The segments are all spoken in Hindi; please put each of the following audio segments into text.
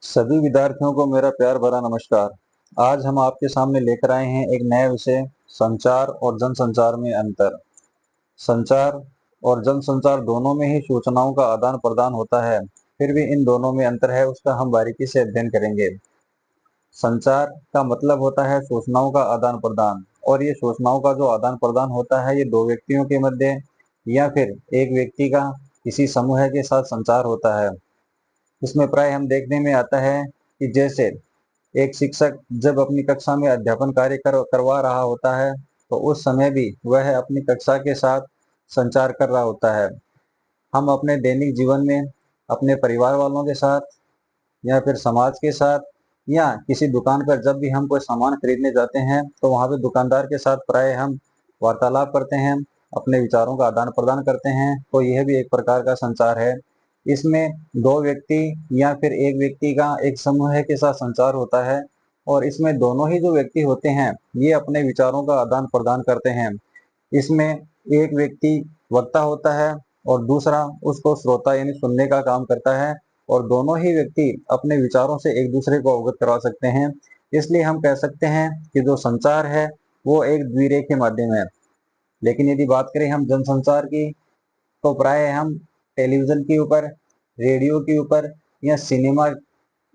सभी विद्यार्थियों को मेरा प्यार भरा नमस्कार। आज हम आपके सामने लेकर आए हैं एक नया विषय, संचार और जनसंचार में अंतर। संचार और जनसंचार दोनों में ही सूचनाओं का आदान प्रदान होता है, फिर भी इन दोनों में अंतर है, उसका हम बारीकी से अध्ययन करेंगे। संचार का मतलब होता है सूचनाओं का आदान प्रदान, और ये सूचनाओं का जो आदान प्रदान होता है ये दो व्यक्तियों के मध्य या फिर एक व्यक्ति का किसी समूह के साथ संचार होता है। इसमें प्राय हम देखने में आता है कि जैसे एक शिक्षक जब अपनी कक्षा में अध्यापन कार्य करवा रहा होता है, तो उस समय भी वह अपनी कक्षा के साथ संचार कर रहा होता है। हम अपने दैनिक जीवन में अपने परिवार वालों के साथ या फिर समाज के साथ या किसी दुकान पर जब भी हम कोई सामान खरीदने जाते हैं, तो वहां पे दुकानदार के साथ प्राय हम वार्तालाप करते हैं, अपने विचारों का आदान प्रदान करते हैं। तो यह भी एक प्रकार का संचार है। इसमें दो व्यक्ति या फिर एक व्यक्ति का एक समूह के साथ संचार होता है, और इसमें दोनों ही जो व्यक्ति होते हैं ये अपने विचारों का आदान प्रदान करते हैं। इसमें एक व्यक्ति वक्ता होता है और दूसरा उसको श्रोता यानी सुनने का काम करता है, और दोनों ही व्यक्ति अपने विचारों से एक दूसरे को अवगत करवा सकते हैं। इसलिए हम कह सकते हैं कि जो संचार है वो एक द्विरेखीय माध्यम है। लेकिन यदि बात करें हम जनसंचार की, तो प्राय हम टेलीविजन के ऊपर, रेडियो के ऊपर या सिनेमा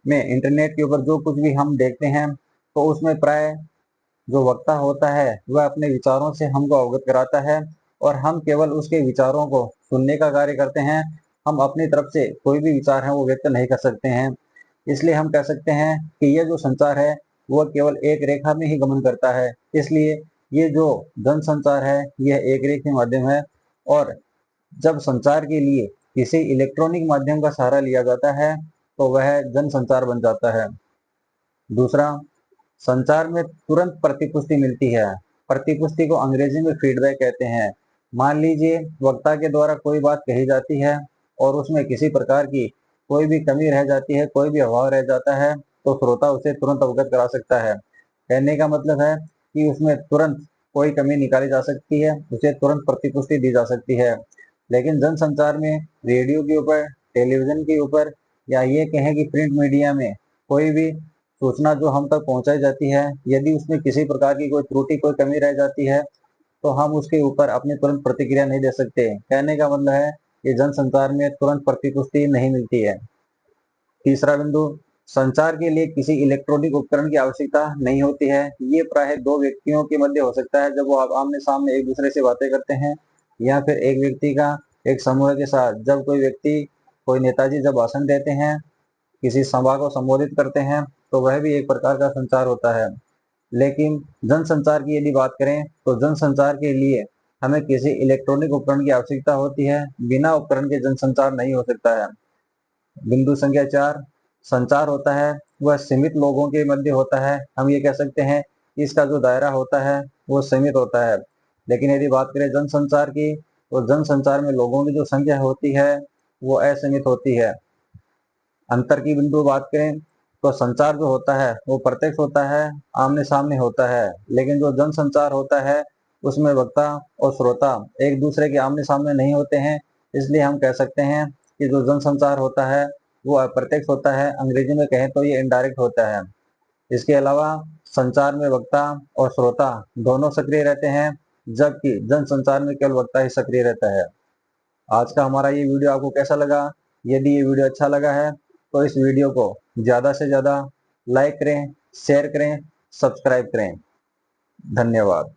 में, इंटरनेट के ऊपर जो कुछ भी हम देखते हैं, तो उसमें प्राय जो वक्ता होता है वह अपने विचारों से हमको अवगत कराता है, और हम केवल उसके विचारों को सुनने का कार्य करते हैं। हम अपनी तरफ से कोई भी विचार है वो व्यक्त नहीं कर सकते हैं। इसलिए हम कह सकते हैं कि यह जो संचार है वह केवल एक रेखा में ही गमन करता है। इसलिए ये जो जनसंचार है यह एक रेखीय माध्यम है, और जब संचार के लिए किसी इलेक्ट्रॉनिक माध्यम का सहारा लिया जाता है तो वह जनसंचार बन जाता है। दूसरा, संचार में तुरंत प्रतिपुष्टि मिलती है। प्रतिपुष्टि को अंग्रेजी में फीडबैक कहते हैं। मान लीजिए वक्ता के द्वारा कोई बात कही जाती है और उसमें किसी प्रकार की कोई भी कमी रह जाती है, कोई भी अभाव रह जाता है, तो श्रोता उसे तुरंत अवगत करा सकता है। कहने का मतलब है कि उसमें तुरंत कोई कमी निकाली जा सकती है, उसे तुरंत प्रतिपुष्टि दी जा सकती है। लेकिन जनसंचार में रेडियो के ऊपर, टेलीविजन के ऊपर, या ये कहें कि प्रिंट मीडिया में कोई भी सूचना जो हम तक पहुंचाई जाती है, यदि उसमें किसी प्रकार की कोई त्रुटि, कोई कमी रह जाती है, तो हम उसके ऊपर अपनी तुरंत प्रतिक्रिया नहीं दे सकते। कहने का मतलब है कि जनसंचार में तुरंत प्रतिपुष्टि नहीं मिलती है। तीसरा बिंदु, संचार के लिए किसी इलेक्ट्रॉनिक उपकरण की आवश्यकता नहीं होती है। ये प्राय दो व्यक्तियों के मध्य हो सकता है जब वो आमने सामने एक दूसरे से बातें करते हैं, या फिर एक व्यक्ति का एक समूह के साथ जब कोई व्यक्ति, कोई नेताजी जब भाषण देते हैं, किसी सभा को संबोधित करते हैं, तो वह भी एक प्रकार का संचार होता है। लेकिन जनसंचार की यदि बात करें, तो जनसंचार के लिए हमें किसी इलेक्ट्रॉनिक उपकरण की आवश्यकता होती है। बिना उपकरण के जनसंचार नहीं हो सकता है। बिंदु संख्या 4, संचार होता है वह सीमित लोगों के मध्य होता है। हम ये कह सकते हैं कि इसका जो दायरा होता है वो सीमित होता है। लेकिन यदि बात करें जनसंचार की, तो जनसंचार में लोगों की जो संख्या होती है वो असीमित होती है। अंतर की बिंदु बात करें, तो संचार जो होता है वो प्रत्यक्ष होता है, आमने सामने होता है। लेकिन जो जनसंचार होता है उसमें वक्ता और श्रोता एक दूसरे के आमने सामने नहीं होते हैं। इसलिए हम कह सकते हैं कि जो जनसंचार होता है वो अप्रत्यक्ष होता है। अंग्रेजी में कहें तो ये इनडायरेक्ट होता है। इसके अलावा संचार में वक्ता और श्रोता दोनों सक्रिय रहते हैं, जबकि जनसंचार में केवल वक्ता ही सक्रिय रहता है। आज का हमारा ये वीडियो आपको कैसा लगा? यदि ये वीडियो अच्छा लगा है तो इस वीडियो को ज़्यादा से ज़्यादा लाइक करें, शेयर करें, सब्सक्राइब करें। धन्यवाद।